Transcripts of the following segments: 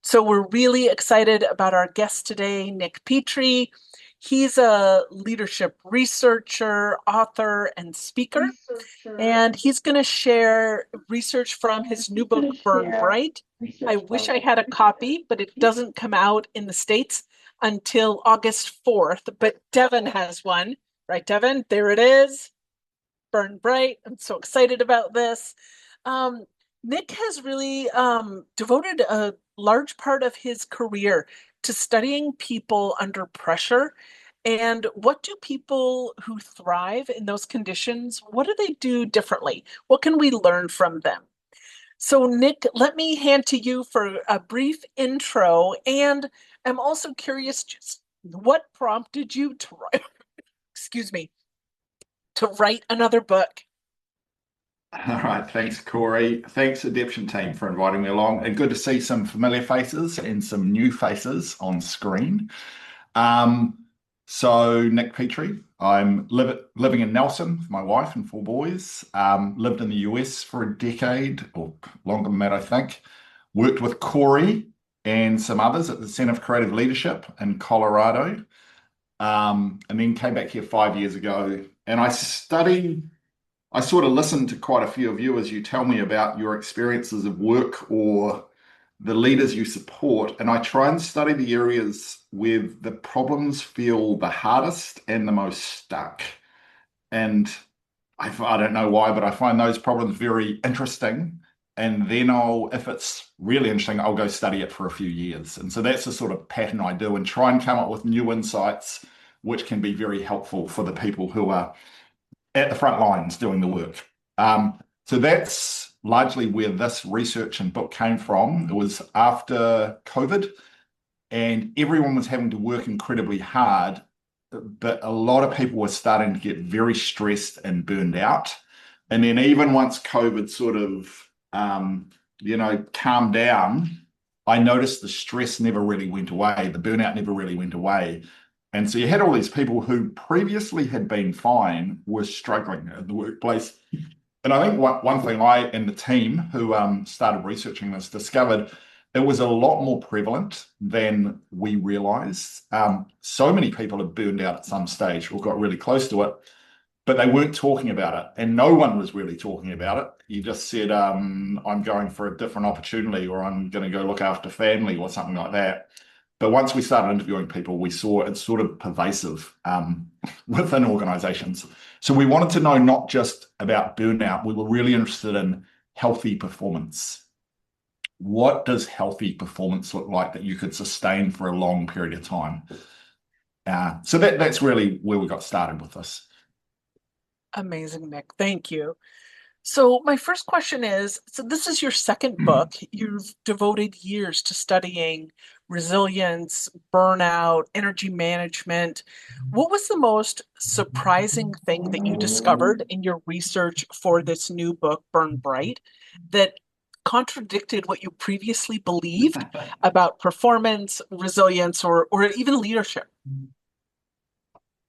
So we're really excited about our guest today, Nick Petrie. He's a leadership researcher, author, and speaker, and he's going to share research from his new book, Burn Bright. I wish I had a copy, but it doesn't come out in the States until August 4th. But Devin has one, right, Devin? There it is. Burn Bright. I'm so excited about this. Um, Nick has really devoted a large part of his career to studying people under pressure. And what do people who thrive in those conditions, what do they do differently? What can we learn from them? So, Nick, let me hand to you for a brief intro. And I'm also curious, just what prompted you to write, excuse me, to write another book? All right, thanks, Corey. Thanks, Adeption team, for inviting me along. And good to see some familiar faces and some new faces on screen. Um, Nick Petrie, I'm living in Nelson with my wife and four boys. Lived in the US for a decade, or longer than that, I think. Worked with Corey and some others at the Center for Creative Leadership in Colorado. And then came back here 5 years ago. And I sort of listen to quite a few of you as you tell me about your experiences of work or the leaders you support, and I try and study the areas where the problems feel the hardest and the most stuck. And I don't know why, but I find those problems very interesting. And then if it's really interesting, I'll go study it for a few years. And so that's the sort of pattern I do and try and come up with new insights, which can be very helpful for the people who are at the front lines doing the work. So that's largely where this research and book came from. It was after COVID, and everyone was having to work incredibly hard, but a lot of people were starting to get very stressed and burned out. And then even once COVID sort of, calmed down, I noticed the stress never really went away. The burnout never really went away. And so you had all these people who previously had been fine were struggling in the workplace. And I think one thing I and the team who started researching this discovered it was a lot more prevalent than we realized. So many people had burned out at some stage or got really close to it, but they weren't talking about it. And no one was really talking about it. You just said, I'm going for a different opportunity, or I'm going to go look after family or something like that. But once we started interviewing people, we saw it's sort of pervasive within organizations. So we wanted to know not just about burnout, we were really interested in healthy performance. What does healthy performance look like that you could sustain for a long period of time? So that's really where we got started with this. Amazing, Nick. Thank you. So my first question is, so this is your second book. You've devoted years to studying resilience, burnout, energy management. What was the most surprising thing that you discovered in your research for this new book, Burn Bright, that contradicted what you previously believed about performance, resilience, or even leadership?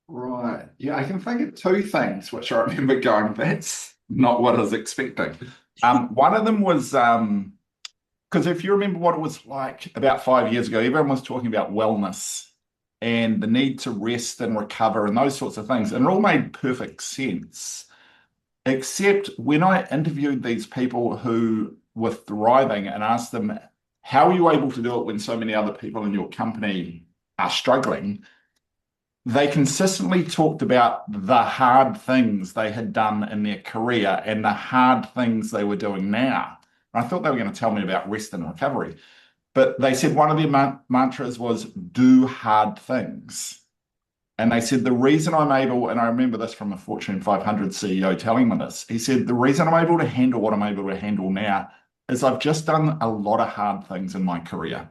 Right. Yeah, I can think of two things which I remember going, that's not what I was expecting. One of them was because if you remember what it was like about 5 years ago, everyone was talking about wellness and the need to rest and recover and those sorts of things. And it all made perfect sense. Except when I interviewed these people who were thriving and asked them, how are you able to do it when so many other people in your company are struggling? They consistently talked about the hard things they had done in their career and the hard things they were doing now. I thought they were going to tell me about rest and recovery, but they said one of their mantras was do hard things. And they said the reason I'm able, and I remember this from a Fortune 500 CEO telling me this, he said the reason I'm able to handle what I'm able to handle now is I've just done a lot of hard things in my career.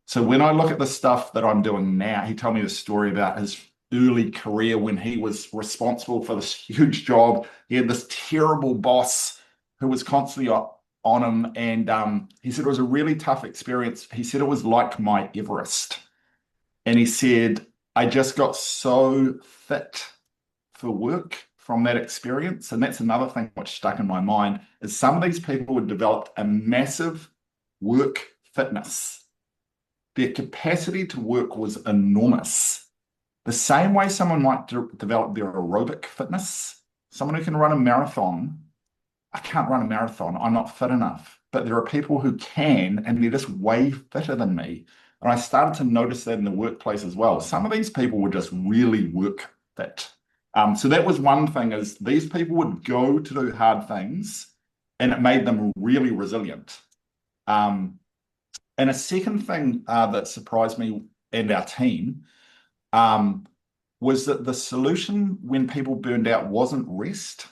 So when I look at the stuff that I'm doing now, he told me the story about his early career when he was responsible for this huge job. He had this terrible boss who was constantly on him. And he said it was a really tough experience. He said it was like my Everest. And he said, I just got so fit for work from that experience. And that's another thing which stuck in my mind is some of these people had developed a massive work fitness. their capacity to work was enormous. The same way someone might develop their aerobic fitness, someone who can run a marathon. I can't run a marathon. I'm not fit enough. But there are people who can, and they're just way fitter than me. And I started to notice that in the workplace as well. Some of these people were just really work fit. So that was one thing, is these people would go to do hard things, and it made them really resilient. Um, and a second thing that surprised me and our team um, was that the solution when people burned out wasn't rest.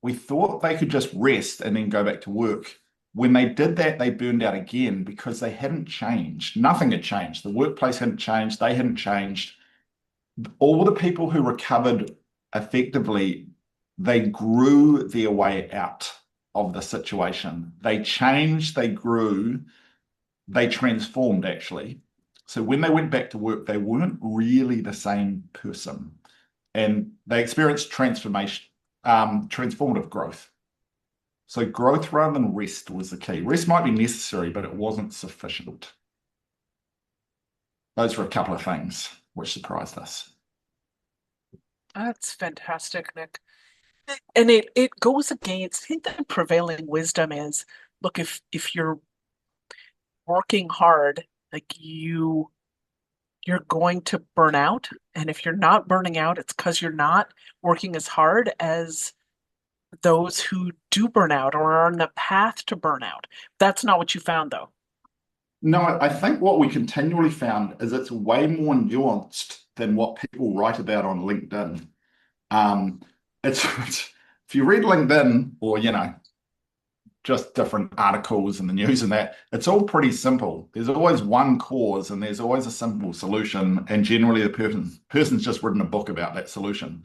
We thought they could just rest and then go back to work. When they did that, they burned out again because they hadn't changed. Nothing had changed. The workplace hadn't changed. They hadn't changed. All the people who recovered effectively, they grew their way out of the situation. They changed, they grew, they transformed actually. So when they went back to work, they weren't really the same person. And they experienced transformation, transformative growth. So growth rather than rest was the key. Rest might be necessary, but it wasn't sufficient. Those were a couple of things which surprised us. That's fantastic, Nick. And it goes against, I think the prevailing wisdom is, look, if you're working hard, like you're going to burn out. And if you're not burning out, it's because you're not working as hard as those who do burn out or are on the path to burnout. That's not what you found, though. No, I think what we continually found is it's way more nuanced than what people write about on LinkedIn. Um, if you read LinkedIn or, just different articles in the news and that, it's all pretty simple. There's always one cause and there's always a simple solution. And generally the person's just written a book about that solution.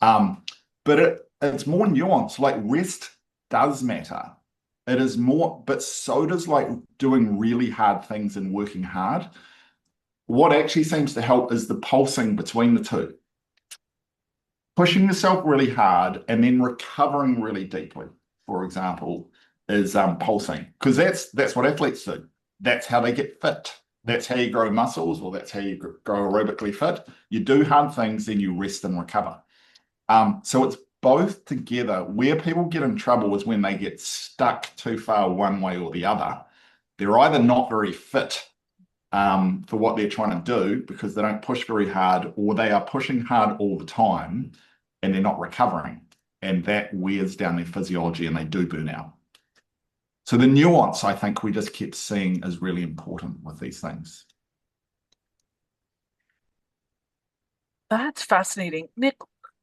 But it's more nuanced. Like rest does matter. It is more, but so does like doing really hard things and working hard. What actually seems to help is the pulsing between the two. Pushing yourself really hard and then recovering really deeply, for example, is pulsing. Because that's what athletes do. That's how they get fit. That's how you grow muscles, or that's how you grow aerobically fit. You do hard things, then you rest and recover. So it's both together. Where people get in trouble is when they get stuck too far one way or the other. They're either not very fit for what they're trying to do because they don't push very hard, or they are pushing hard all the time and they're not recovering. And that wears down their physiology and they do burn out. So the nuance, I think, we just kept seeing is really important with these things. That's fascinating. Nick,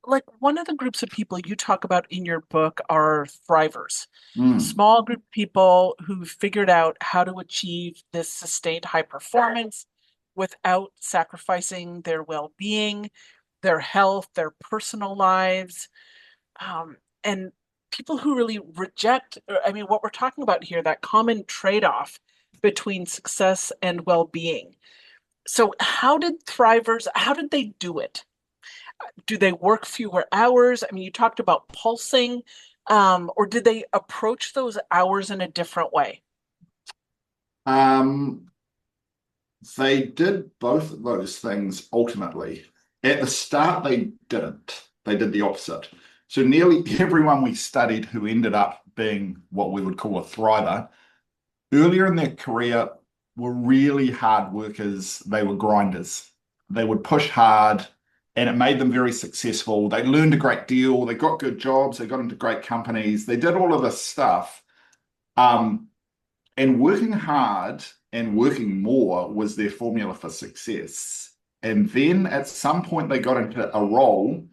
like one of the groups of people you talk about in your book are thrivers, Mm. small group of people who figured out how to achieve this sustained high performance without sacrificing their well-being, their health, their personal lives, and people who really reject, I mean, what we're talking about here, that common trade-off between success and well-being. So how did they do it? Do they work fewer hours? I mean, you talked about pulsing, or did they approach those hours in a different way? Um, they did both of those things ultimately. At the start, they didn't. They did the opposite. So nearly everyone we studied who ended up being what we would call a thriver, earlier in their career were really hard workers. They were grinders. They would push hard and it made them very successful. They learned a great deal. They got good jobs. They got into great companies. They did all of this stuff. Um, and working hard and working more was their formula for success. And then at some point, they got into a role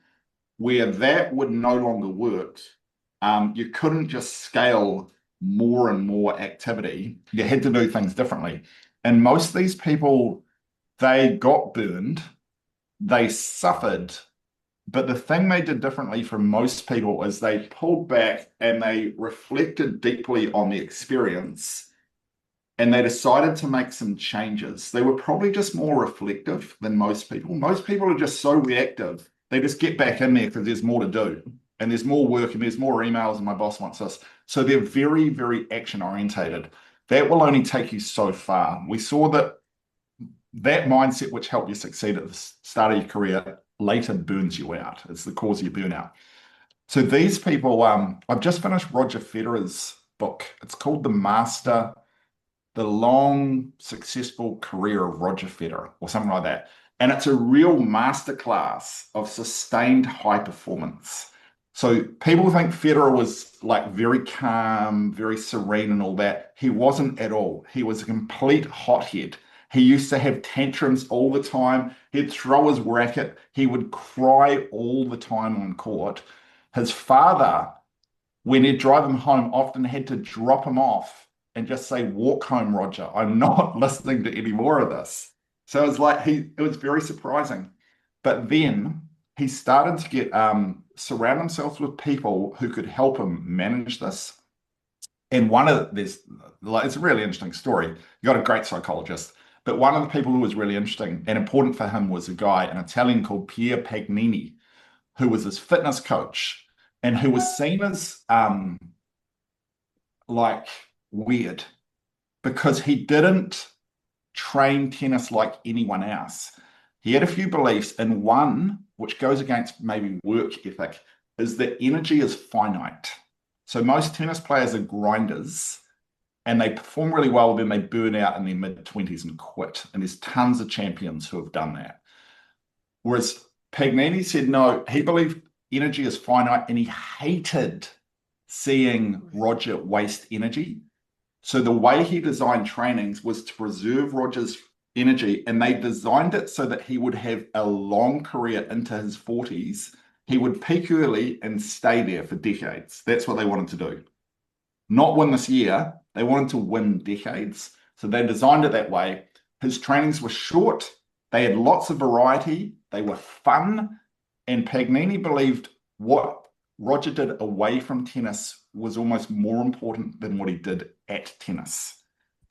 where that would no longer work. You couldn't just scale more and more activity. You had to do things differently. And most of these people, they got burned, they suffered. But the thing they did differently from most people is they pulled back and they reflected deeply on the experience and they decided to make some changes. They were probably just more reflective than most people. Most people are just so reactive. They just get back in there because there's more to do and there's more work and there's more emails and my boss wants us. So they're very, very action orientated. That will only take you so far. We saw that that mindset which helped you succeed at the start of your career later burns you out. It's the cause of your burnout. So these people, I've just finished Roger Federer's book. It's called The Long Successful Career of Roger Federer, or something like that. And it's a real masterclass of sustained high performance. So people think Federer was like very calm, very serene and all that. He wasn't at all. He was a complete hothead. He used to have tantrums all the time. He'd throw his racket. He would cry all the time on court. His father, when he'd drive him home, often had to drop him off and just say, "Walk home, Roger. I'm not listening to any more of this." So it was like it was very surprising. But then he started to get surround himself with people who could help him manage this. And one of this, like, it's a really interesting story. You got a great psychologist, but one of the people who was really interesting and important for him was a guy, an Italian called Pier Pagnini, who was his fitness coach and who was seen as like weird because he didn't train tennis like anyone else. He had a few beliefs, and one, which goes against maybe work ethic, is that energy is finite. So most tennis players are grinders and they perform really well, then they burn out in their mid-20s and quit. And there's tons of champions who have done that. Whereas Pagnini said no, he believed energy is finite and he hated seeing Roger waste energy. So the way he designed trainings was to preserve Roger's energy, and they designed it so that he would have a long career into his 40s. He would peak early and stay there for decades. That's what they wanted to do. Not win this year, they wanted to win decades. So they designed it that way. His trainings were short, they had lots of variety, they were fun, and Pagnini believed what Roger did away from tennis was almost more important than what he did at tennis.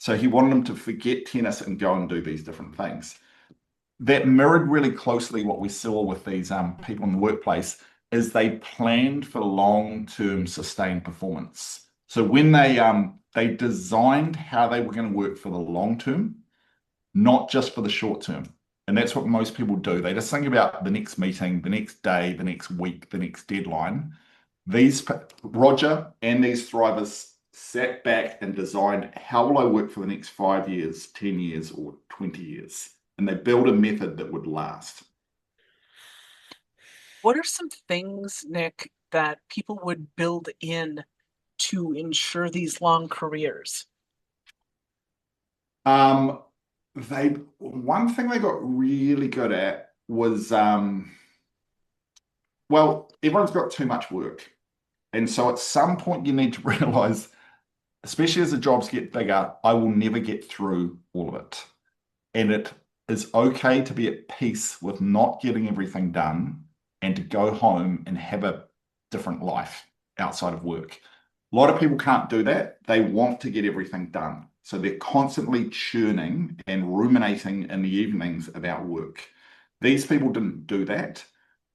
So he wanted him to forget tennis and go and do these different things. That mirrored really closely what we saw with these people in the workplace is they planned for long-term sustained performance. So when they designed how they were going to work for the long term, not just for the short term. And that's what most people do. They just think about the next meeting, the next day, the next week, the next deadline. Roger and these thrivers sat back and designed, how will I work for the next 5 years, 10 years, or 20 years? And they built a method that would last. What are some things, Nick, that people would build in to ensure these long careers? Um, one thing they got really good at was well, everyone's got too much work. And so at some point you need to realize, especially as the jobs get bigger, I will never get through all of it. And it is okay to be at peace with not getting everything done and to go home and have a different life outside of work. A lot of people can't do that. They want to get everything done. So they're constantly churning and ruminating in the evenings about work. These people didn't do that.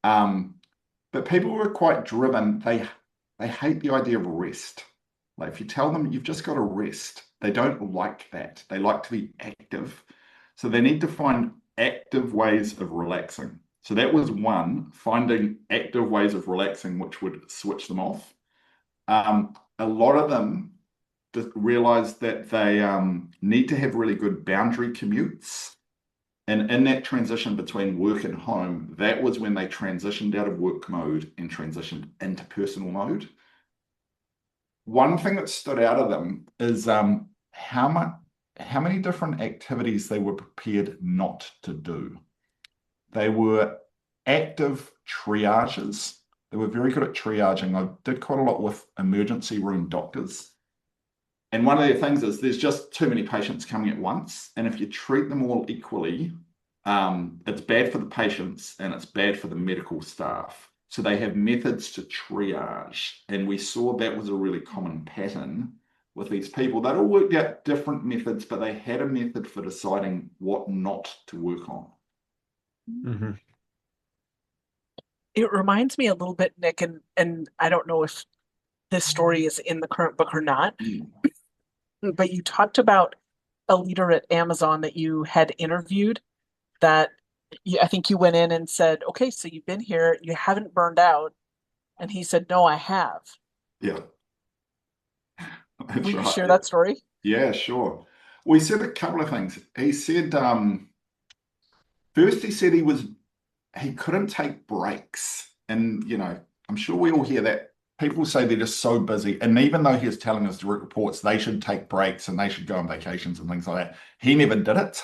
But people who are quite driven, they hate the idea of rest. Like if you tell them you've just got to rest, they don't like that. They like to be active. So they need to find active ways of relaxing. So that was one, finding active ways of relaxing, which would switch them off. A lot of them realize that they need to have really good boundary commutes. And in that transition between work and home, that was when they transitioned out of work mode and transitioned into personal mode. One thing that stood out of them is how many different activities they were prepared not to do. They were active triages. They were very good at triaging. I did quite a lot with emergency room doctors. And one of the things is there's just too many patients coming at once. And if you treat them all equally, it's bad for the patients and it's bad for the medical staff. So they have methods to triage. And we saw that was a really common pattern with these people. They'd all worked out different methods, but they had a method for deciding what not to work on. Mm-hmm. It reminds me a little bit, Nick, and I don't know if this story is in the current book or not, but you talked about a leader at Amazon that you had interviewed that I think you went in and said, okay, so you've been here, you haven't burned out. And he said, no, I have. Yeah, Will that's you right. share Yeah, that story? yeah, sure. We said a couple of things. He said, first he said he couldn't take breaks. And, I'm sure we all hear that. People say they're just so busy. And even though he was telling us direct reports, they should take breaks and they should go on vacations and things like that. He never did it.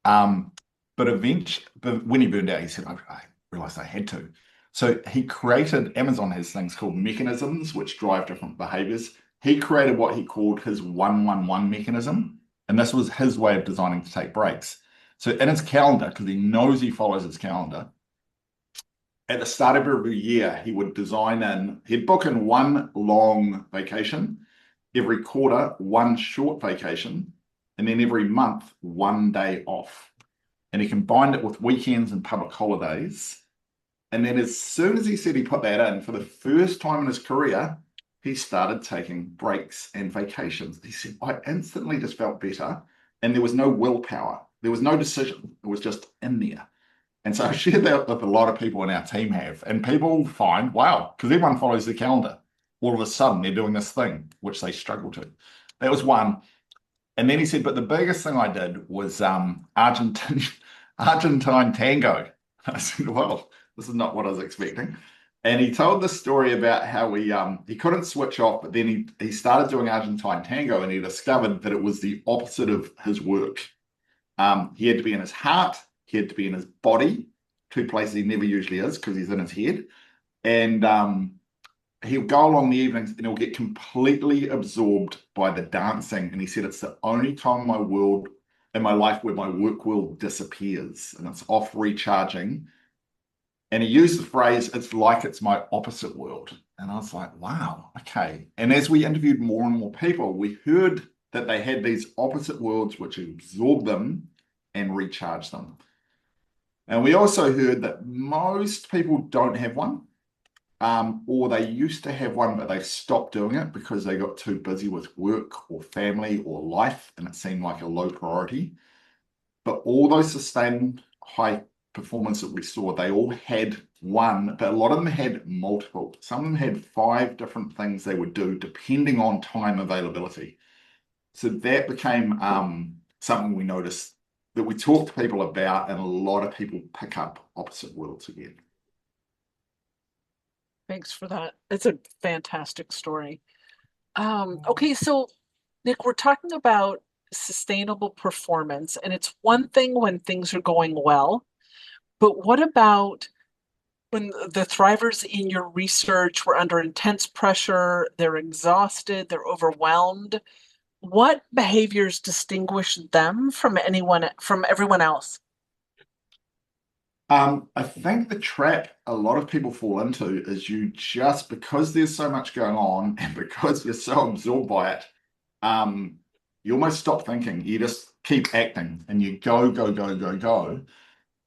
Um, but when he burned out, he said, I realized I had to. So he created, Amazon has things called mechanisms which drive different behaviors. He created what he called his 111 mechanism. And this was his way of designing to take breaks. So in his calendar, because he knows he follows his calendar, at the start of every year, he'd book in one long vacation, every quarter, one short vacation, and then every month, one day off. And he combined it with weekends and public holidays. And then as soon as he said he put that in, for the first time in his career, he started taking breaks and vacations. He said, I instantly just felt better. And there was no willpower. There was no decision. It was just in there. And so I shared that with a lot of people in our team have. And people find, wow, because everyone follows the calendar. All of a sudden, they're doing this thing, which they struggle to. That was one. And then he said, but the biggest thing I did was Argentine tango. I said, well, this is not what I was expecting. And he told the story about how he couldn't switch off, but then he started doing Argentine tango and he discovered that it was the opposite of his work. He had to be in his heart, he had to be in his body, two places he never usually is because he's in his head. And he'll go along the evenings and he'll get completely absorbed by the dancing. And he said it's the only time in my life where my work world disappears and it's off recharging. And he used the phrase, it's like it's my opposite world. And I was like, wow, okay. And as we interviewed more and more people, we heard that they had these opposite worlds which absorb them and recharge them. And we also heard that most people don't have one, or they used to have one, but they stopped doing it because they got too busy with work or family or life, and it seemed like a low priority. But all those sustained high performance that we saw, they all had one, but a lot of them had multiple. Some of them had 5 different things they would do depending on time availability. So that became something we noticed that we talk to people about, and a lot of people pick up opposite worlds again. Thanks for that. It's a fantastic story. Okay, so Nick, we're talking about sustainable performance, and it's one thing when things are going well, but what about when the thrivers in your research were under intense pressure, they're exhausted, they're overwhelmed? What behaviors distinguish them from everyone else? I think the trap a lot of people fall into is because there's so much going on and because you're so absorbed by it, you almost stop thinking. You just keep acting and you go, go, go, go, go.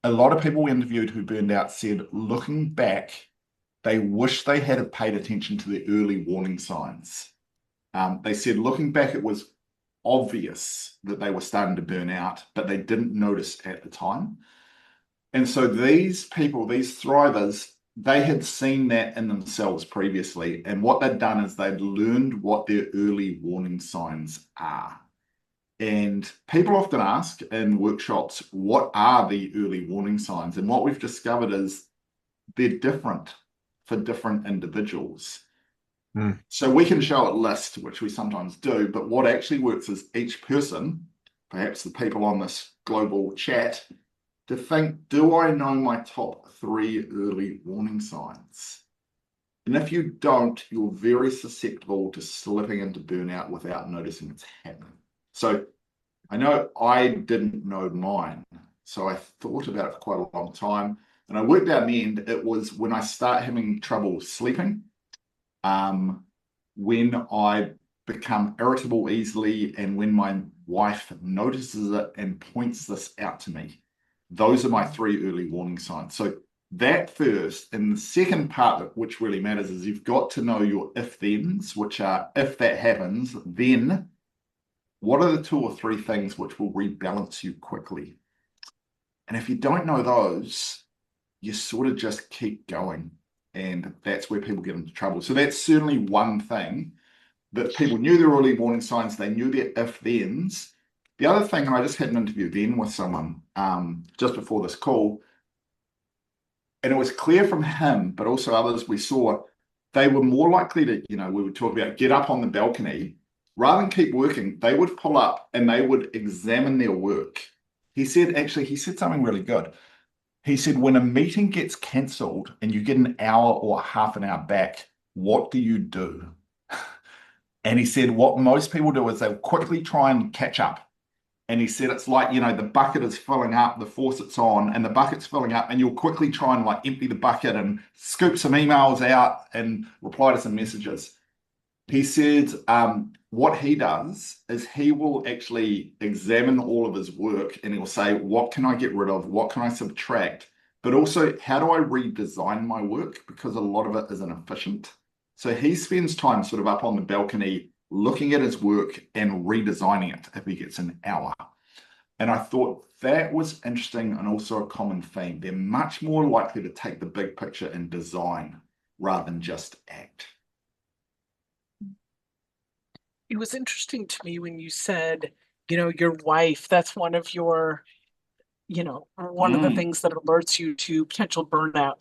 A lot of people we interviewed who burned out said, looking back, they wish they had have paid attention to the early warning signs. They said, looking back, it was obvious that they were starting to burn out, but they didn't notice at the time. And so these people, these thrivers, they had seen that in themselves previously. And what they'd done is they'd learned what their early warning signs are. And people often ask in workshops, what are the early warning signs? And what we've discovered is they're different for different individuals. So we can show a list, which we sometimes do, but what actually works is each person, perhaps the people on this global chat, to think, do I know my top 3 early warning signs? And if you don't, you're very susceptible to slipping into burnout without noticing it's happening. So I know I didn't know mine. So I thought about it for quite a long time. And I worked out in the end, it was when I start having trouble sleeping, when I become irritable easily, and when my wife notices it and points this out to me. Those are my 3 early warning signs. So that first, and the second part, which really matters, is you've got to know your if-thens, which are if that happens, then what are the two or three things which will rebalance you quickly? And if you don't know those, you sort of just keep going. And that's where people get into trouble. So that's certainly one thing that people knew their early warning signs, they knew their if-thens. The other thing, and I just had an interview then with someone just before this call, and it was clear from him, but also others we saw, they were more likely to, we would talk about get up on the balcony, rather than keep working, they would pull up and they would examine their work. He said something really good. He said, when a meeting gets cancelled and you get an hour or half an hour back, what do you do? And he said, what most people do is they'll quickly try and catch up. And he said, it's like, the bucket is filling up, the faucet's on, and the bucket's filling up, and you'll quickly try and like empty the bucket and scoop some emails out and reply to some messages. He said, what he does is he will actually examine all of his work and he'll say, what can I get rid of? What can I subtract? But also, how do I redesign my work? Because a lot of it is inefficient. So he spends time sort of up on the balcony looking at his work and redesigning it if he gets an hour. And I thought that was interesting and also a common theme. They're much more likely to take the big picture and design rather than just act. It was interesting to me when you said, your wife, that's one of your, one of the Mm, things that alerts you to potential burnout.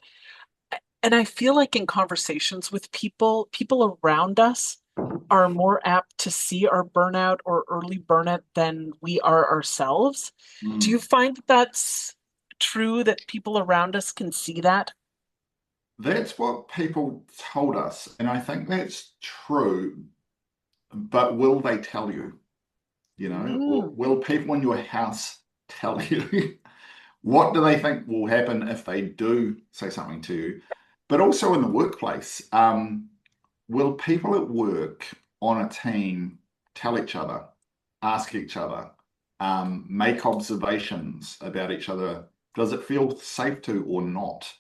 And I feel like in conversations with people around us are more apt to see our burnout or early burnout than we are ourselves. Do you mm. find that that's true, that people around us can see that? That's what people told us. And I think that's true. But will they tell you? Or Mm. will people in your house tell you? What do they think will happen if they do say something to you? But also in the workplace, will people at work on a team tell each other, ask each other, make observations about each other? Does it feel safe to or not?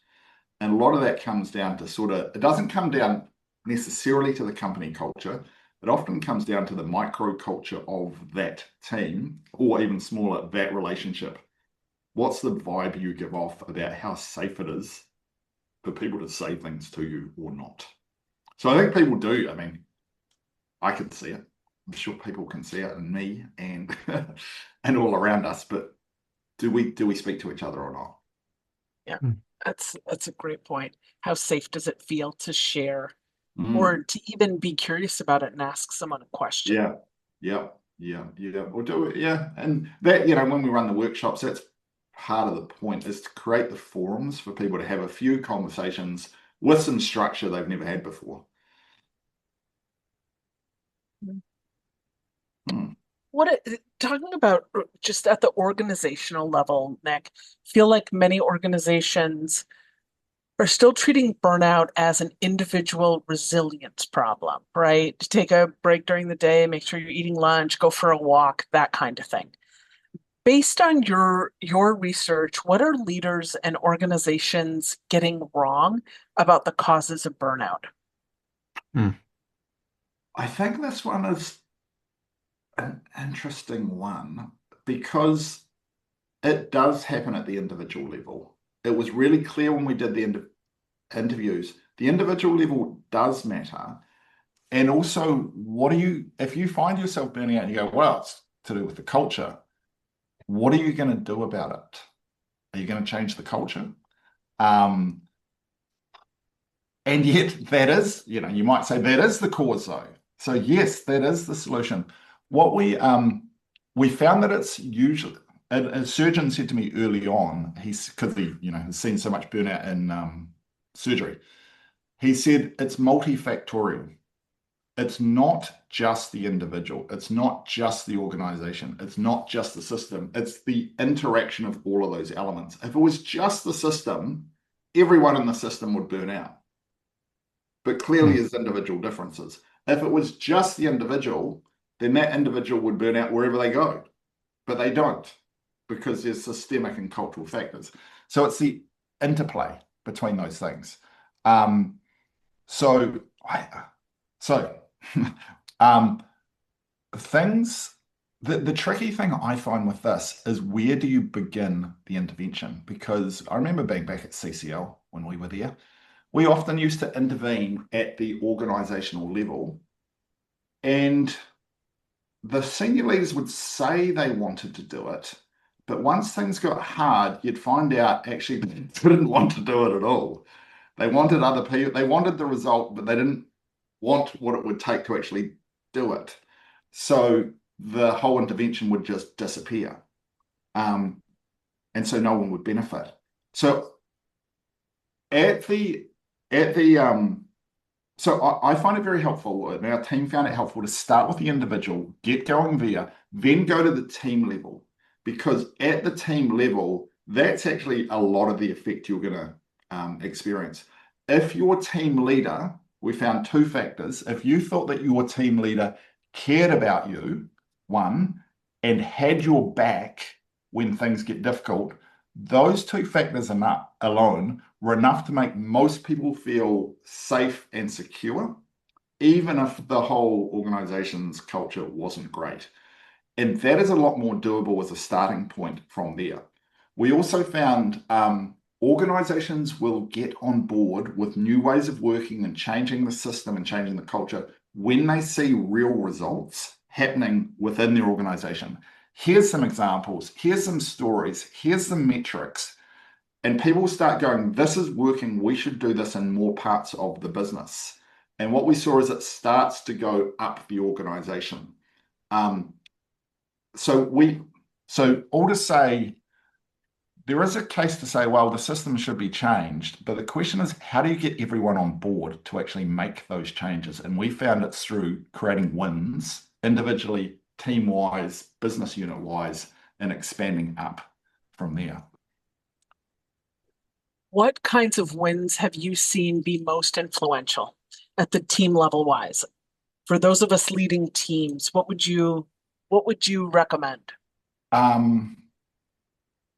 And a lot of that comes down to it doesn't come down necessarily to the company culture. It often comes down to the micro culture of that team, or even smaller, that relationship. What's the vibe you give off about how safe it is for people to say things to you or not? So I think people do. I mean, I can see it. I'm sure people can see it in me and and all around us. But do we speak to each other or not? Yeah, Mm. that's a great point. How safe does it feel to share Mm. or to even be curious about it and ask someone a question? Yeah, yeah, yeah. Or do it, yeah. And that, when we run the workshops, that's part of the point is to create the forums for people to have a few conversations with some structure they've never had before. Hmm. Talking about just at the organizational level, Nick, feel like many organizations are still treating burnout as an individual resilience problem, right? To take a break during the day, make sure you're eating lunch, go for a walk, that kind of thing. Based on your research, what are leaders and organizations getting wrong about the causes of burnout? Mm. I think this one is an interesting one because it does happen at the individual level. It was really clear when we did the interviews, the individual level does matter. And also, if you find yourself burning out and you go, well, it's to do with the culture, what are you going to do about it? Are you going to change the culture? Um, and yet you might say that is the cause though. So yes, that is the solution. What we found that it's usually a surgeon said to me early on, because he has seen so much burnout in surgery. He said it's multifactorial. It's not just the individual. It's not just the organization. It's not just the system. It's the interaction of all of those elements. If it was just the system, everyone in the system would burn out. But clearly, Mm. there's individual differences. If it was just the individual, then that individual would burn out wherever they go. But they don't because there's systemic and cultural factors. So it's the interplay between those things. Um, so, so um, things. the tricky thing I find with this is where do you begin the intervention? Because I remember being back at CCL when we were there. We often used to intervene at the organizational level, and the senior leaders would say they wanted to do it, but once things got hard, you'd find out actually they didn't want to do it at all. They wanted other people, they wanted the result, but they didn't want what it would take to actually do it. So the whole intervention would just disappear. Um, and so no one would benefit. So at the at the so I find it very helpful, and our team found it helpful to start with the individual, get going there, then go to the team level. Because at the team level, that's actually a lot of the effect you're going to experience. If your team leader, we found two factors. If you thought that your team leader cared about you, one, and had your back when things get difficult, those two factors enough, alone were enough to make most people feel safe and secure, even if the whole organization's culture wasn't great. And that is a lot more doable as a starting point from there. We also found organizations will get on board with new ways of working and changing the system and changing the culture when they see real results happening within their organization. Here's some examples, here's some stories, here's some metrics. And people start going, this is working, we should do this in more parts of the business. And what we saw is it starts to go up the organization. Um, so all to say, there is a case to say, well, the system should be changed, but the question is, how do you get everyone on board to actually make those changes? And we found it's through creating wins individually, team-wise, business unit-wise, and expanding up from there. What kinds of wins have you seen be most influential at the team level wise? For those of us leading teams, what would you recommend? Um,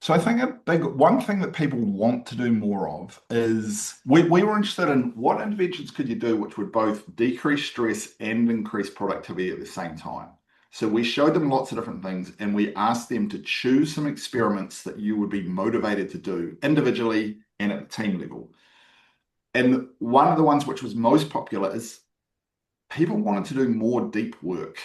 So I think a big one thing that people want to do more of is we were interested in what interventions could you do which would both decrease stress and increase productivity at the same time. So we showed them lots of different things and we asked them to choose some experiments that you would be motivated to do individually and at the team level. And one of the ones which was most popular is people wanted to do more deep work.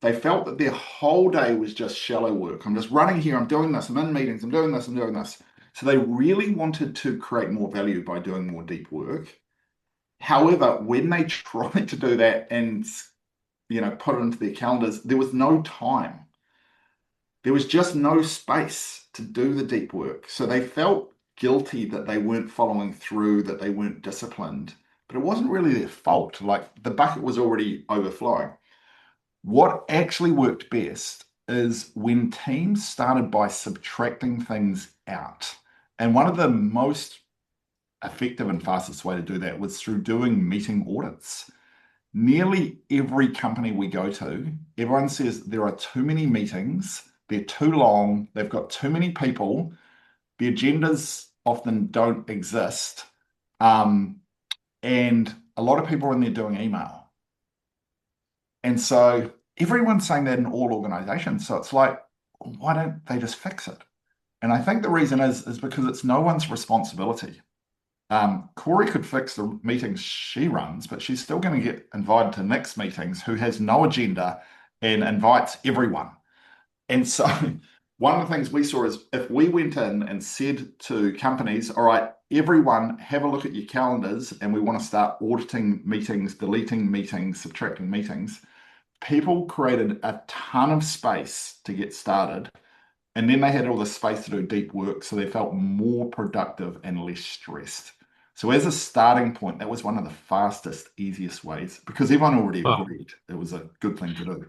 They felt that their whole day was just shallow work. I'm just running here, I'm doing this, I'm in meetings, I'm doing this, I'm doing this. So they really wanted to create more value by doing more deep work. However, when they tried to do that and put it into their calendars, there was no time. There was just no space to do the deep work. So they felt guilty that they weren't following through, that they weren't disciplined. But it wasn't really their fault. Like the bucket was already overflowing. What actually worked best is when teams started by subtracting things out. And one of the most effective and fastest way to do that was through doing meeting audits. Nearly every company we go to, everyone says there are too many meetings, they're too long, they've got too many people, the agendas often don't exist, and a lot of people are in there doing email. And so everyone's saying that in all organizations. So it's like, why don't they just fix it? And I think the reason is because it's no one's responsibility. Corey could fix the meetings she runs, but she's still going to get invited to Nick's meetings, who has no agenda and invites everyone. And so one of the things we saw is if we went in and said to companies, all right, everyone have a look at your calendars and we want to start auditing meetings, deleting meetings, subtracting meetings, people created a ton of space to get started. And then they had all the space to do deep work. So they felt more productive and less stressed. So as a starting point, that was one of the fastest, easiest ways because everyone already Wow. agreed it was a good thing to do.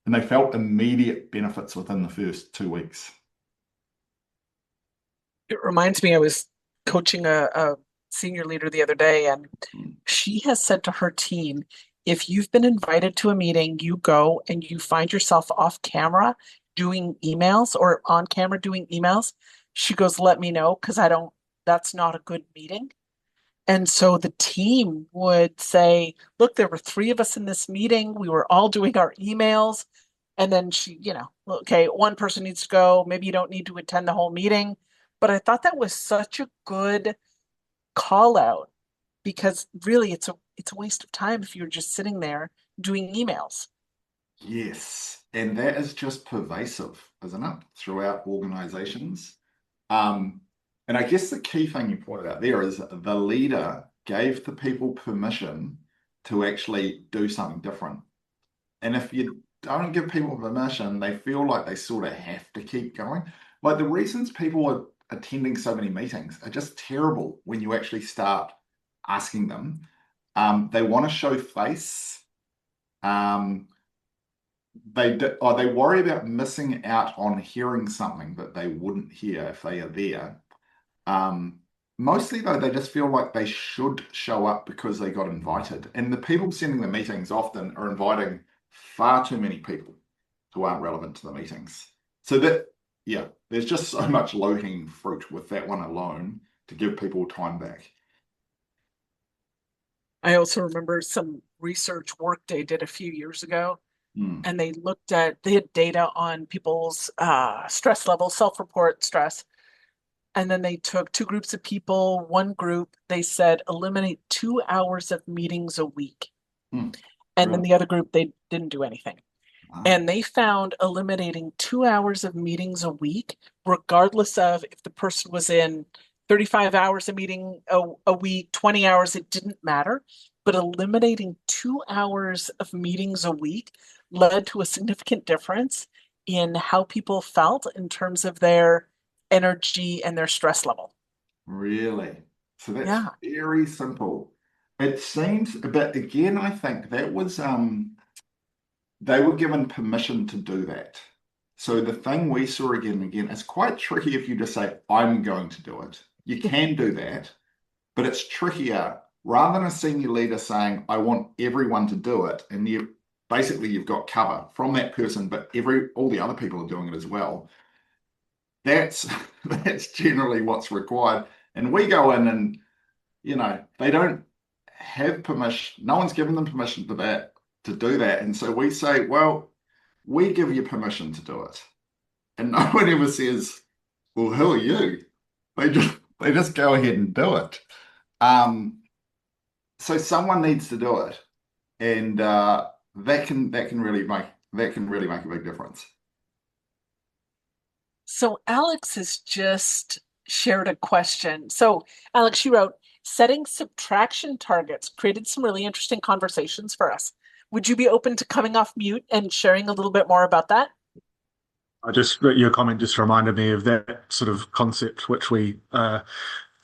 And they felt immediate benefits within the first 2 weeks. It reminds me, I was coaching a senior leader the other day, and Mm. she has said to her team, if you've been invited to a meeting, you go and you find yourself off camera doing emails or on camera doing emails. She goes, let me know because that's not a good meeting. And so the team would say, look, there were three of us in this meeting. We were all doing our emails. And then she, okay, one person needs to go. Maybe you don't need to attend the whole meeting. But I thought that was such a good call out because really it's a waste of time if you're just sitting there doing emails. Yes, and that is just pervasive, isn't it, throughout organizations? Um, and I guess the key thing you pointed out there is the leader gave the people permission to actually do something different. And if you don't give people permission, they feel like they sort of have to keep going. Like the reasons people are attending so many meetings are just terrible when you actually start asking them. They want to show face. Um, they worry about missing out on hearing something that they wouldn't hear if they are there. Um, Mostly though, they just feel like they should show up because they got invited. And the people sending the meetings often are inviting far too many people who aren't relevant to the meetings. So that, yeah, there's just so much low-hanging fruit with that one alone to give people time back. I also remember some research work they did a few years ago, Hmm. and they had data on people's stress levels, self-report stress. And then they took two groups of people. One group, they said, eliminate 2 hours of meetings a week. Hmm. And then Really? the other group, they didn't do anything. Wow. And they found eliminating 2 hours of meetings a week, regardless of if the person was in 35 hours a meeting a week, 20 hours, it didn't matter. But eliminating 2 hours of meetings a week led to a significant difference in how people felt in terms of their energy and their stress level. Really? So that's Yeah. very simple. It seems, but again, I think that was they were given permission to do that. So the thing we saw again and again, it's quite tricky if you just say, I'm going to do it. You can do that, but it's trickier rather than a senior leader saying, I want everyone to do it. And you've got cover from that person, but all the other people are doing it as well. That's that's generally what's required. And we go in and, they don't have permission. No one's given them permission to do that. And so we say, well, we give you permission to do it. And no one ever says, well, who are you? They just go ahead and do it. Um, so someone needs to do it. And that can really make a big difference. So Alex has just shared a question. So Alex, you wrote, setting subtraction targets created some really interesting conversations for us. Would you be open to coming off mute and sharing a little bit more about that? I just your comment just reminded me of that sort of concept which we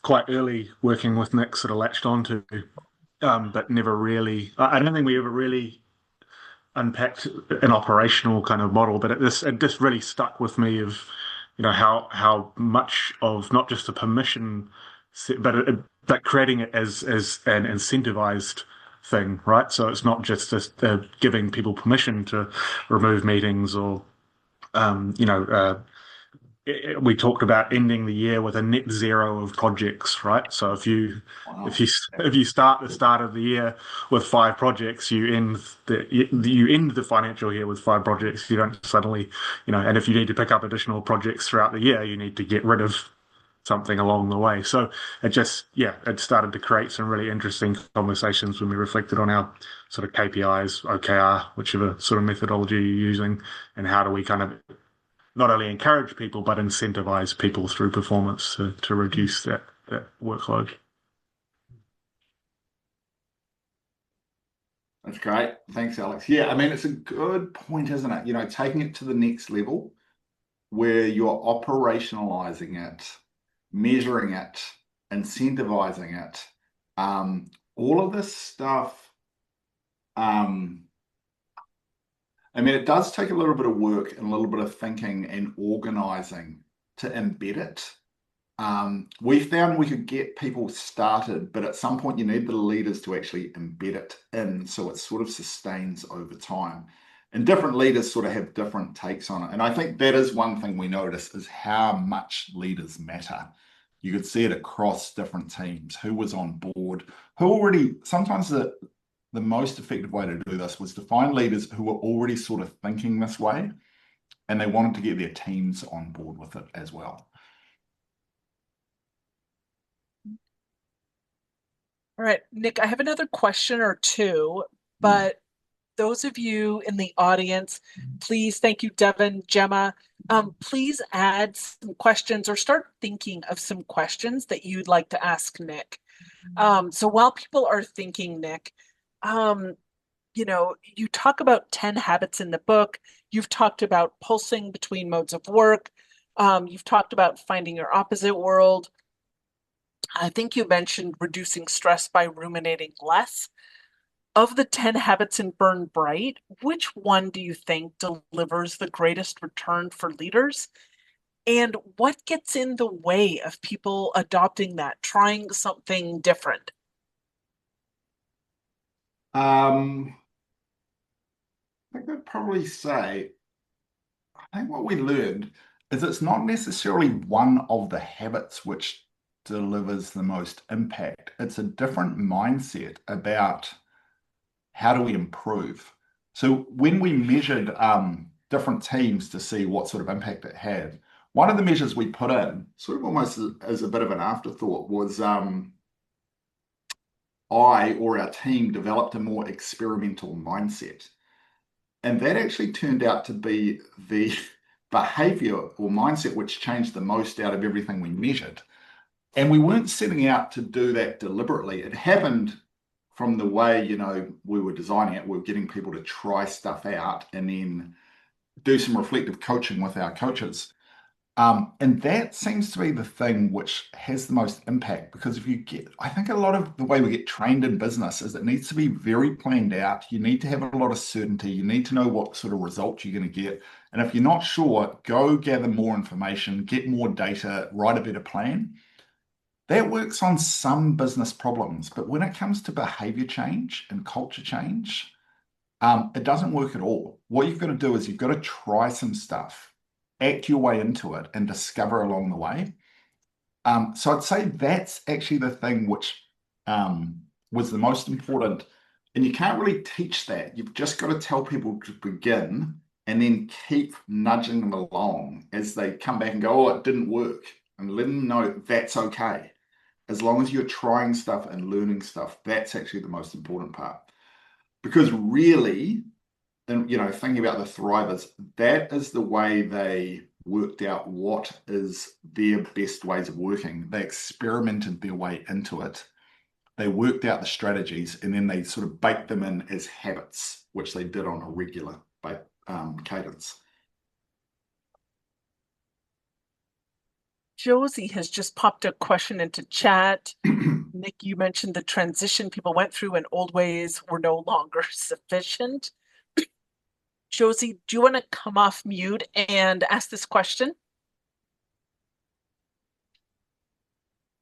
quite early working with Nick sort of latched onto, but never really. I don't think we ever really unpacked an operational kind of model, but it just really stuck with me of how much of not just a permission, but creating it as an incentivized thing, right? So it's not just giving people permission to remove meetings or um, you know, uh, we talked about ending the year with a net zero of projects, right? So if Wow. you if you start the start of the year with five projects, you end the financial year with five projects. You don't suddenly, and if you need to pick up additional projects throughout the year, you need to get rid of something along the way. So it started to create some really interesting conversations when we reflected on our sort of KPIs, OKR, whichever sort of methodology you're using, and how do we kind of not only encourage people but incentivize people through performance to reduce that workload. That's great. Thanks, Alex. Yeah, I mean, it's a good point, isn't it? Taking it to the next level where you're operationalizing it, measuring it, incentivizing it. All of this stuff, um, I mean, it does take a little bit of work and a little bit of thinking and organizing to embed it. We found we could get people started, but at some point you need the leaders to actually embed it in so it sort of sustains over time. And different leaders sort of have different takes on it. And I think that is one thing we notice is how much leaders matter. You could see it across different teams, who was on board, who already sometimes the most effective way to do this was to find leaders who were already sort of thinking this way, and they wanted to get their teams on board with it as well. All right, Nick, I have another question or two, but those of you in the audience, please, thank you, Devin, Gemma. Please add some questions or start thinking of some questions that you'd like to ask Nick. So while people are thinking, Nick, you talk about 10 habits in the book. You've talked about pulsing between modes of work. You've talked about finding your opposite world. I think you mentioned reducing stress by ruminating less. Of the 10 habits in Burn Bright, which one do you think delivers the greatest return for leaders? And what gets in the way of people adopting that, trying something different? I think I'd probably say, I think what we learned is it's not necessarily one of the habits which delivers the most impact. It's a different mindset about how do we improve. So when we measured different teams to see what sort of impact it had, one of the measures we put in, sort of almost as a bit of an afterthought, was I or our team developed a more experimental mindset. And that actually turned out to be the behavior or mindset which changed the most out of everything we measured. And we weren't setting out to do that deliberately. It happened from the way, we were designing it. We were getting people to try stuff out and then do some reflective coaching with our coaches. And that seems to be the thing which has the most impact, because I think a lot of the way we get trained in business is it needs to be very planned out. You need to have a lot of certainty. You need to know what sort of results you're going to get. And if you're not sure, go gather more information, get more data, write a better plan. That works on some business problems, but when it comes to behavior change and culture change, it doesn't work at all. What you've got to do is you've got to try some stuff, act your way into it, and discover along the way. So I'd say that's actually the thing which was the most important. And you can't really teach that. You've just got to tell people to begin and then keep nudging them along as they come back and go, oh, it didn't work. And let them know that's okay. As long as you're trying stuff and learning stuff, that's actually the most important part. Because really, and thinking about the thrivers, that is the way they worked out what is their best ways of working. They experimented their way into it. They worked out the strategies, and then they sort of baked them in as habits, which they did on a regular cadence. Josie has just popped a question into chat. Nick, you mentioned the transition people went through and old ways were no longer sufficient. Josie, do you want to come off mute and ask this question?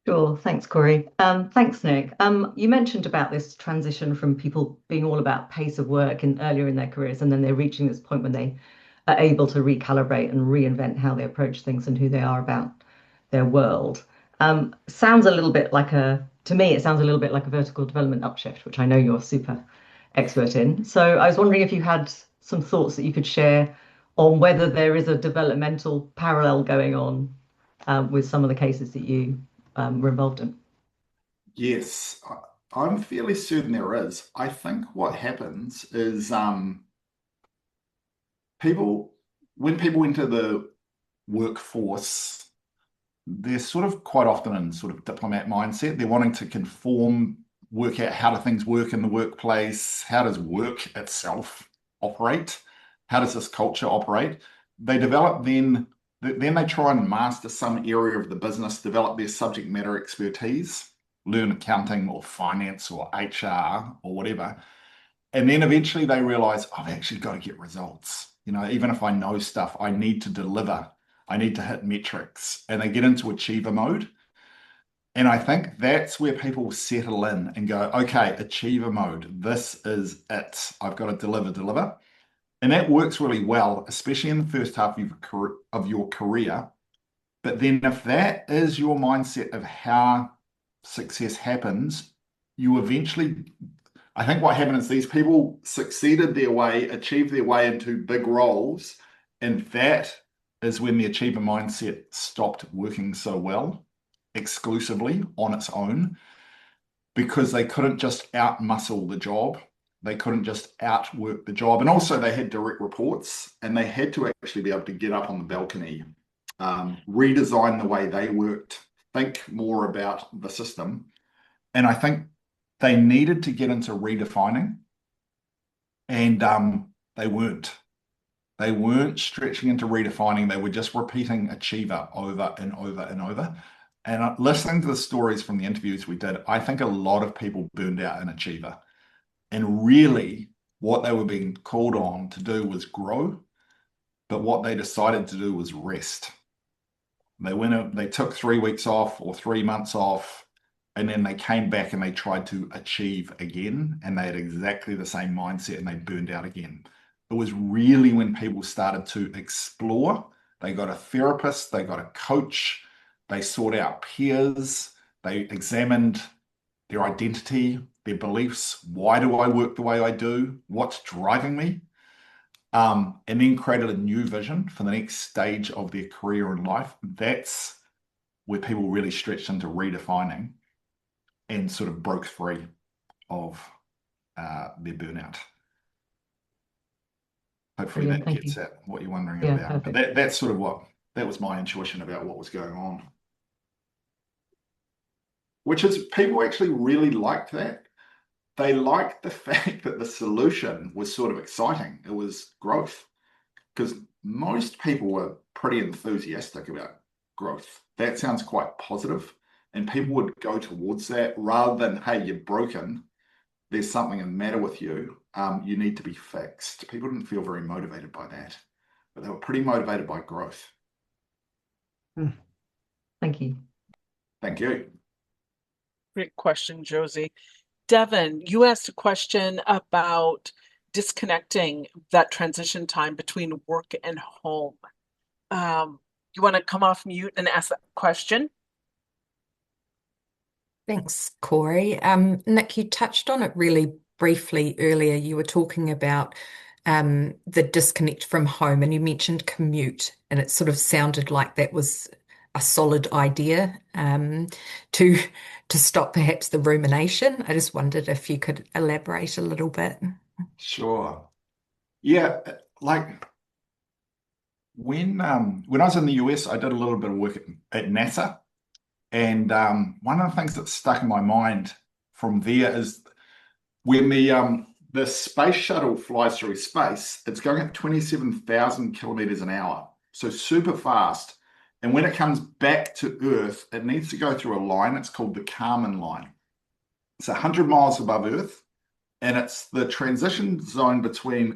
Sure. Thanks, Corey. Thanks, Nick. You mentioned about this transition from people being all about pace of work and earlier in their careers, and then they're reaching this point when they are able to recalibrate and reinvent how they approach things and who they are about their world. Sounds a little bit like to me, it sounds a little bit like a vertical development upshift, which I know you're super expert in. So I was wondering if you had some thoughts that you could share on whether there is a developmental parallel going on with some of the cases that you were involved in. Yes, I'm fairly certain there is. I think what happens is when people enter the workforce, they're sort of quite often in sort of diplomat mindset. They're wanting to conform, work out how do things work in the workplace, how does work itself operate, how does this culture operate. They develop then they try and master some area of the business, develop their subject matter expertise, learn accounting or finance or HR or whatever. And then eventually they realize, I've actually got to get results. Even if I know stuff, I need to deliver. I need to hit metrics. And they get into achiever mode. And I think that's where people settle in and go, okay, achiever mode, this is it. I've got to deliver. And that works really well, especially in the first half of your career. But then if that is your mindset of how success happens, you eventually, I think what happened is these people succeeded their way, achieved their way into big roles, and that is when the achiever mindset stopped working so well exclusively on its own because they couldn't just outmuscle the job. They couldn't just outwork the job. And also they had direct reports and they had to actually be able to get up on the balcony, redesign the way they worked, think more about the system. And I think they needed to get into redefining and they weren't. They weren't stretching into redefining. They were just repeating achiever over and over and over. And listening to the stories from the interviews we did, I think a lot of people burned out in achiever. And really, what they were being called on to do was grow, but what they decided to do was rest. They took 3 weeks off or 3 months off, and then they came back and they tried to achieve again, and they had exactly the same mindset and they burned out again. It was really when people started to explore. They got a therapist, they got a coach, they sought out peers, they examined their identity, their beliefs. Why do I work the way I do? What's driving me? And then created a new vision for the next stage of their career and life. That's where people really stretched into redefining and sort of broke free of their burnout. Hopefully Brilliant, that thank gets you. at what you're wondering Yeah, about. But perfect. that's sort of that was my intuition about what was going on. Which is people actually really liked that. They liked the fact that the solution was sort of exciting. It was growth. Because most people were pretty enthusiastic about growth. That sounds quite positive, and people would go towards that rather than, hey, you're broken, there's something the matter with you, you need to be fixed. People didn't feel very motivated by that, but they were pretty motivated by growth. Thank you. Thank you. Great question, Josie. Devin, you asked a question about disconnecting that transition time between work and home. You want to come off mute and ask that question? Thanks, Corey. Nick, you touched on it really briefly earlier. You were talking about the disconnect from home, and you mentioned commute, and it sort of sounded like that was a solid idea to stop perhaps the rumination. I just wondered if you could elaborate a little bit. Sure. Yeah, like when I was in the US, I did a little bit of work at NASA. And one of the things that stuck in my mind from there is when the space shuttle flies through space, it's going at 27,000 kilometers an hour, so super fast. And when it comes back to Earth, it needs to go through a line. It's called the Kármán line. It's 100 miles above Earth, and it's the transition zone between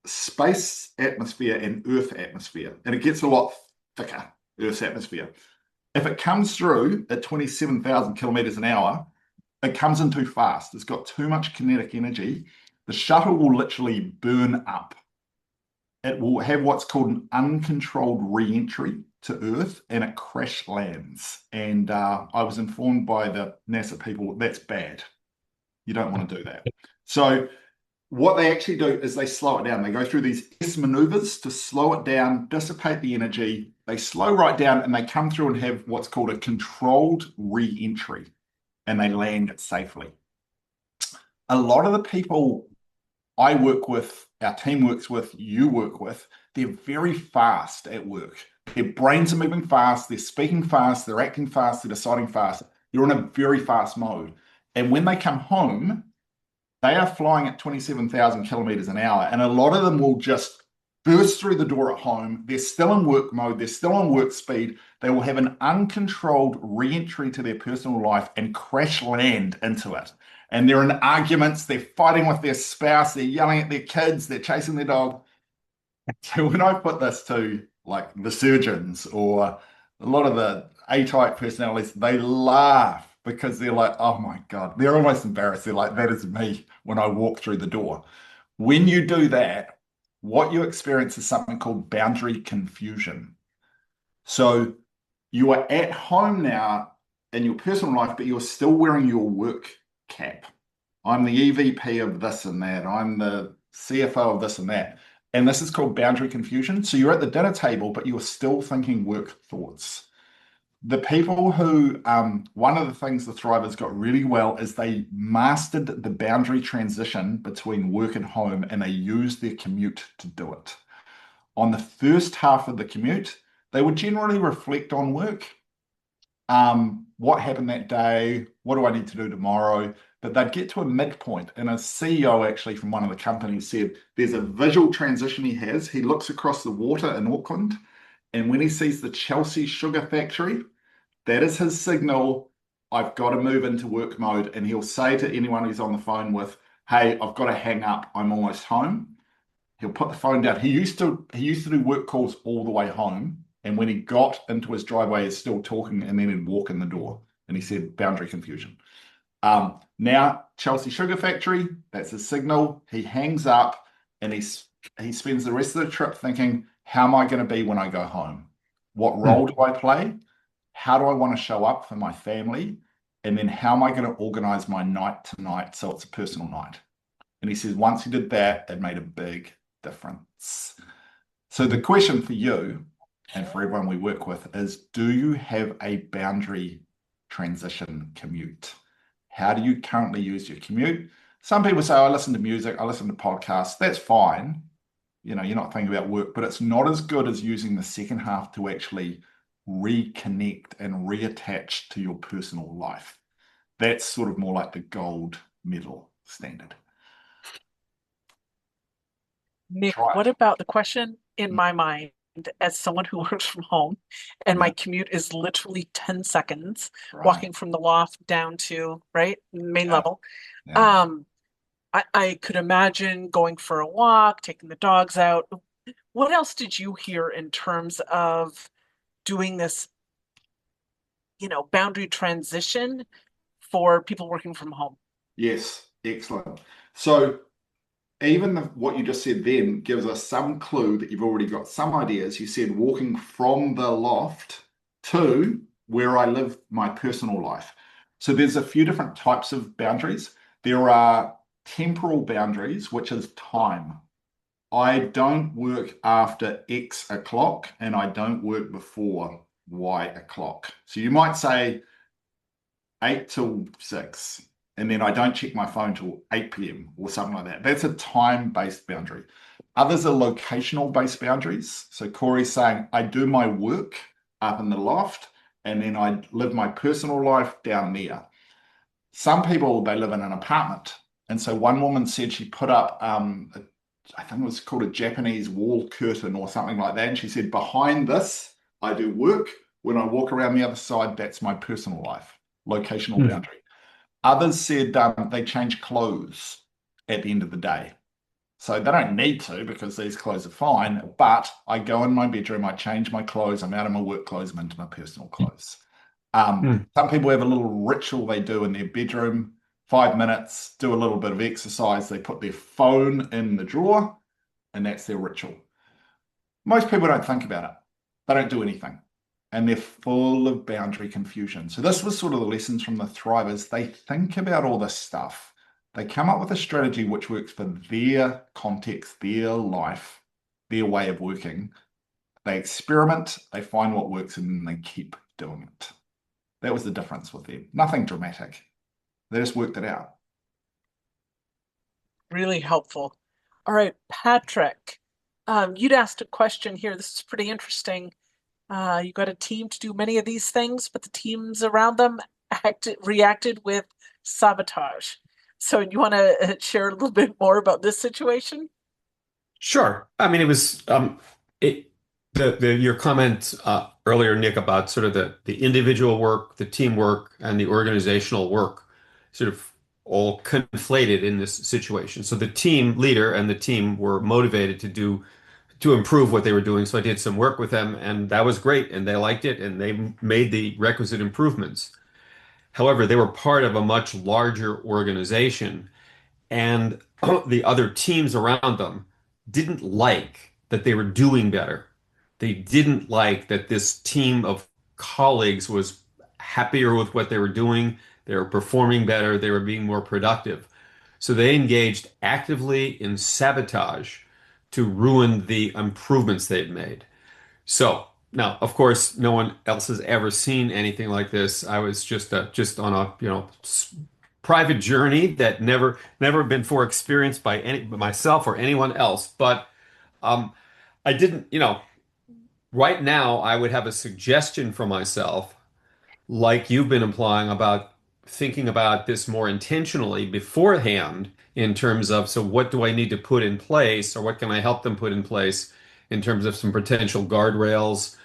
space atmosphere and Earth atmosphere. And it gets a lot thicker, Earth's atmosphere. If it comes through at 27,000 kilometers an hour, it comes in too fast. It's got too much kinetic energy. The shuttle will literally burn up. It will have what's called an uncontrolled re-entry to Earth, and it crash lands. And I was informed by the NASA people that's bad. You don't want to do that. So what they actually do is they slow it down. They go through these S maneuvers to slow it down, dissipate the energy. They slow right down and they come through and have what's called a controlled re-entry, and they land safely. A lot of the people I work with, our team works with, you work with, they're very fast at work. Their brains are moving fast, they're speaking fast, they're acting fast, they're deciding fast. You're in a very fast mode. And when they come home, they are flying at 27,000 kilometers an hour, and a lot of them will just burst through the door at home. They're still in work mode. They're still on work speed. They will have an uncontrolled re-entry to their personal life and crash land into it. And they're in arguments. They're fighting with their spouse. They're yelling at their kids. They're chasing their dog. So when I put this to like the surgeons or a lot of the A-type personalities, they laugh because they're like, oh my God, they're almost embarrassed. They're like, that is me when I walk through the door. When you do that, what you experience is something called boundary confusion. So you are at home now in your personal life, but you're still wearing your work cap I'm the EVP of this and that. I'm the CFO of this and that. And this is called boundary confusion. So you're at the dinner table, but you're still thinking work thoughts. The people who, one of the things the Thrivers got really well is they mastered the boundary transition between work and home, and they used their commute to do it. On the first half of the commute, they would generally reflect on work. What happened that day? What do I need to do tomorrow? But they'd get to a midpoint, and a CEO actually from one of the companies said there's a visual transition he has. He looks across the water in Auckland, and when he sees the Chelsea sugar factory, that is his signal. I've got to move into work mode. And he'll say to anyone he's on the phone with, hey, I've got to hang up. I'm almost home. He'll put the phone down. He used to do work calls all the way home. And when he got into his driveway, he's still talking, and then he'd walk in the door. And he said, boundary confusion. Now, Chelsea Sugar Factory, that's his signal. He hangs up, and he spends the rest of the trip thinking, how am I going to be when I go home? What role do I play? How do I want to show up for my family? And then how am I going to organize my night tonight so it's a personal night? And he says, once he did that, it made a big difference. So the question for you and for everyone we work with is, do you have a boundary transition commute? How do you currently use your commute? Some people say, I listen to music, I listen to podcasts. That's fine. You're not thinking about work, but it's not as good as using the second half to actually reconnect and reattach to your personal life. That's sort of more like the gold medal standard. Nick, what about the question in my mind as someone who works from home and my commute is literally 10 seconds walking from the loft down to main level. I could imagine going for a walk, taking the dogs out. What else did you hear in terms of doing this, boundary transition for people working from home? Yes, excellent. So even what you just said then gives us some clue that you've already got some ideas. You said walking from the loft to where I live my personal life. So there's a few different types of boundaries. There are temporal boundaries, which is time. I don't work after X o'clock and I don't work before Y o'clock. So you might say 8 till 6, and then I don't check my phone till 8 p.m. or something like that. That's a time-based boundary. Others are locational-based boundaries. So Corey's saying, I do my work up in the loft, and then I live my personal life down there. Some people, they live in an apartment. And so one woman said she put up, I think it was called a Japanese wall curtain or something like that. And she said, behind this, I do work. When I walk around the other side, that's my personal life, locational boundary. Others said they change clothes at the end of the day. So they don't need to because these clothes are fine, but I go in my bedroom, I change my clothes, I'm out of my work clothes, I'm into my personal clothes. Some people have a little ritual they do in their bedroom, 5 minutes, do a little bit of exercise, they put their phone in the drawer, and that's their ritual. Most people don't think about it. They don't do anything. And they're full of boundary confusion. So this was sort of the lessons from the Thrivers. They think about all this stuff. They come up with a strategy which works for their context, their life, their way of working. They experiment, they find what works, and then they keep doing it. That was the difference with them. Nothing dramatic. They just worked it out. Really helpful. All right, Patrick, you'd asked a question here. This is pretty interesting. You got a team to do many of these things, but the teams around them reacted with sabotage. So you want to share a little bit more about this situation? Sure. I mean, it was your comment earlier, Nick, about sort of the individual work, the teamwork, and the organizational work, sort of all conflated in this situation. So the team leader and the team were motivated to improve what they were doing. So I did some work with them, and that was great, and they liked it, and they made the requisite improvements. However, they were part of a much larger organization, and the other teams around them didn't like that they were doing better. They didn't like that this team of colleagues was happier with what they were doing. They were performing better. They were being more productive. So they engaged actively in sabotage to ruin the improvements they'd made. So now, of course, no one else has ever seen anything like this. I was just on a private journey that never been before experienced by any myself or anyone else. But um, I didn't, right now I would have a suggestion for myself, like you've been implying about thinking about this more intentionally beforehand in terms of, so what do I need to put in place or what can I help them put in place in terms of some potential guardrails,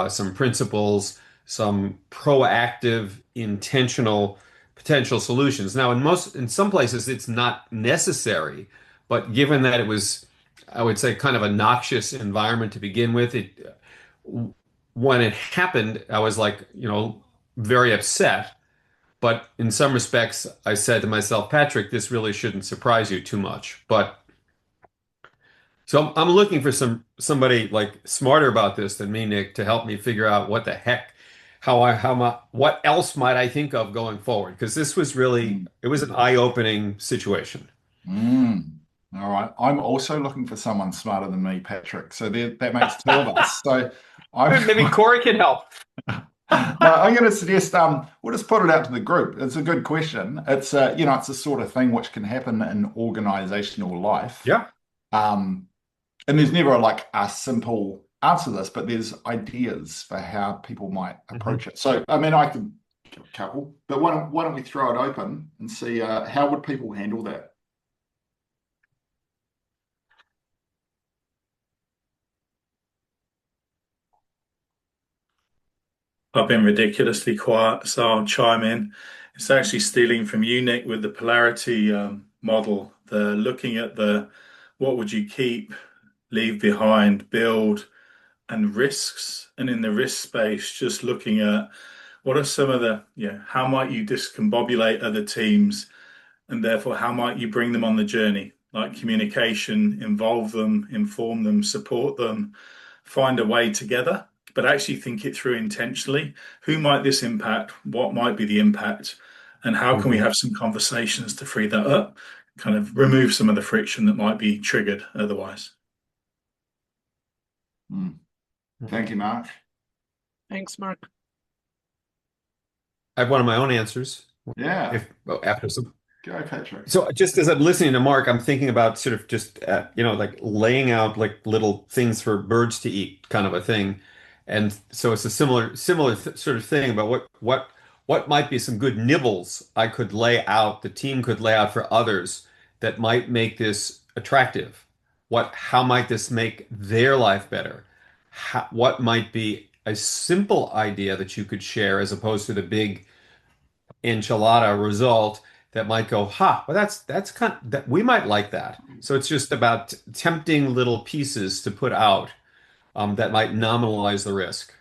some principles, some proactive, intentional potential solutions. Now, in some places it's not necessary, but given that it was, I would say, kind of a noxious environment to begin with, when it happened, I was like, very upset. But in some respects, I said to myself, Patrick, this really shouldn't surprise you too much. But so I'm looking for somebody like smarter about this than me, Nick, to help me figure out what the heck, what else might I think of going forward? Because this was really, it was an eye-opening situation. All right. I'm also looking for someone smarter than me, Patrick. So that makes two of us. So Maybe Corey can help. No, I'm going to suggest we'll just put it out to the group. It's a good question. It's it's the sort of thing which can happen in organizational life. Yeah. And there's never like a simple answer to this, but there's ideas for how people might approach it. So I mean, I could give a couple, but why don't we throw it open and see how would people handle that? I've been ridiculously quiet, so I'll chime in. It's actually stealing from you, Nick, with the polarity model. The looking at the what would you keep, leave behind, build, and risks. And in the risk space, just looking at what are some of how might you discombobulate other teams, and therefore how might you bring them on the journey? Like communication, involve them, inform them, support them, find a way together, but actually think it through intentionally. Who might this impact? What might be the impact? And how can we have some conversations to free that up, kind of remove some of the friction that might be triggered otherwise? Thank you, Mark. Thanks, Mark. I have one of my own answers. Yeah. After some. Go, Patrick. So just as I'm listening to Mark, I'm thinking about sort of just like laying out like little things for birds to eat, kind of a thing. And so it's a similar sort of thing about what might be some good nibbles I could lay out, the team could lay out for others that might make this attractive. How might this make their life better? What might be a simple idea that you could share as opposed to the big enchilada result that might go, well, that's kind of, that we might like that. So it's just about tempting little pieces to put out that might nominalize the risk.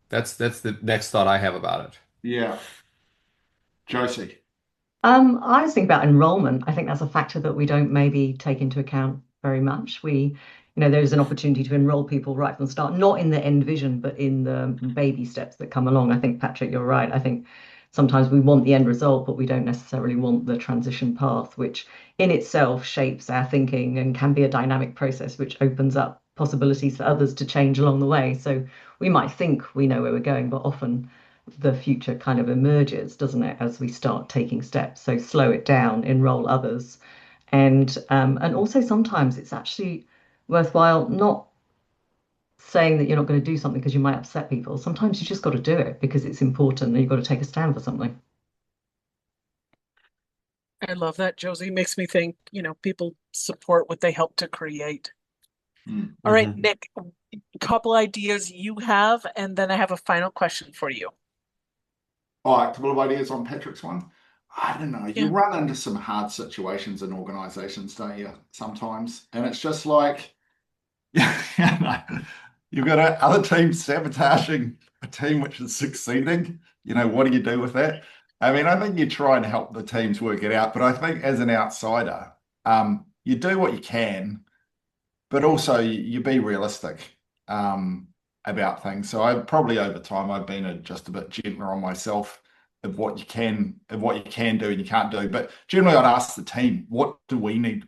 That's the next thought I have about it. Yeah. Josie. I was thinking about enrollment. I think that's a factor that we don't maybe take into account very much. There's an opportunity to enroll people right from the start, not in the end vision, but in the baby steps that come along. I think, Patrick, you're right. I think sometimes we want the end result, but we don't necessarily want the transition path, which in itself shapes our thinking and can be a dynamic process, which opens up possibilities for others to change along the way. So we might think we know where we're going, but often the future kind of emerges, doesn't it, as we start taking steps. So slow it down, enroll others. And also sometimes it's actually worthwhile not saying that you're not going to do something because you might upset people. Sometimes you just got to do it because it's important and you've got to take a stand for something. I love that, Josie. Makes me think, people support what they help to create. All right, Nick, a couple ideas you have, and then I have a final question for you. All right, a couple of ideas on Patrick's one. I don't know. You run into some hard situations in organizations, don't you, sometimes? And it's just like, you've got other teams sabotaging a team which is succeeding. What do you do with that? I mean, I think you try and help the teams work it out, but I think as an outsider, you do what you can, but also you be realistic about things. So I probably over time I've been just a bit gentler on myself of what you can do and you can't do. But generally, I'd ask the team, what do we need?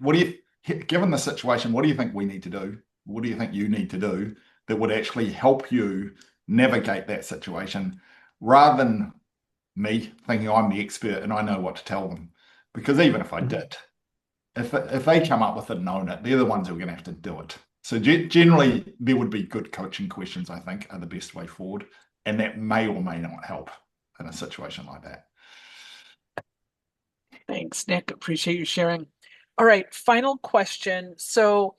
Given the situation, what do you think we need to do? What do you think you need to do that would actually help you navigate that situation, rather than me thinking I'm the expert and I know what to tell them? Because even if I did, if they come up with it and own it, they're the ones who are going to have to do it. So generally, there would be good coaching questions, I think, are the best way forward. And that may or may not help in a situation like that. Thanks, Nick. Appreciate you sharing. All right, final question. So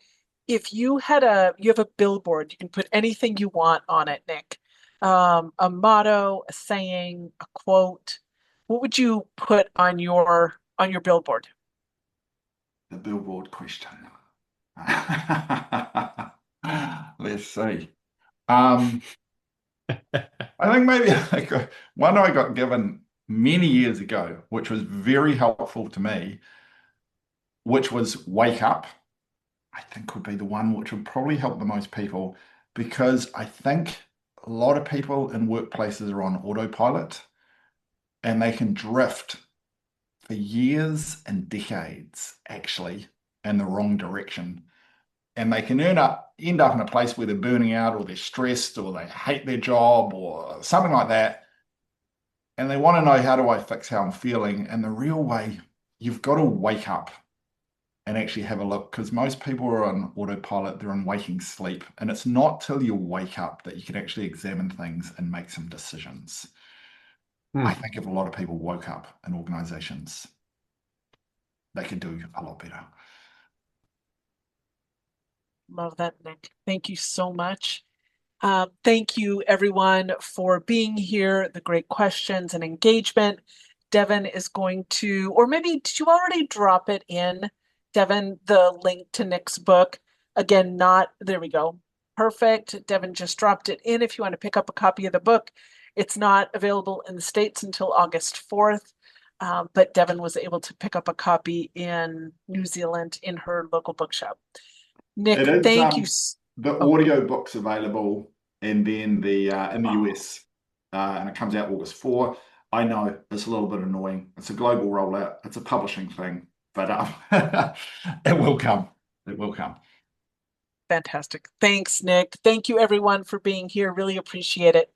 if you have a billboard, you can put anything you want on it, Nick. A motto, a saying, a quote. What would you put on your billboard? The billboard question. Let's see. I think maybe one I got given many years ago, which was very helpful to me, which was wake up. I think would be the one which would probably help the most people, because I think a lot of people in workplaces are on autopilot and they can drift for years and decades actually in the wrong direction. And they can end up in a place where they're burning out, or they're stressed, or they hate their job or something like that. And they want to know, how do I fix how I'm feeling? And the real way, you've got to wake up and actually have a look, because most people are on autopilot, they're in waking sleep. And it's not till you wake up that you can actually examine things and make some decisions. I think if a lot of people woke up in organizations, they could do a lot better. Love that, Nick. Thank you so much. Thank you, everyone, for being here, the great questions and engagement. Devin is going to, or maybe did you already drop it in, Devin, the link to Nick's book? Again, there we go. Perfect. Devin just dropped it in if you want to pick up a copy of the book. It's not available in the States until August 4th, but Devin was able to pick up a copy in New Zealand in her local bookshop. Nick, thank you. The audio book's available, and then in the US, and it comes out August 4. I know it's a little bit annoying. It's a global rollout. It's a publishing thing, but it will come. It will come. Fantastic. Thanks, Nick. Thank you, everyone, for being here. Really appreciate it.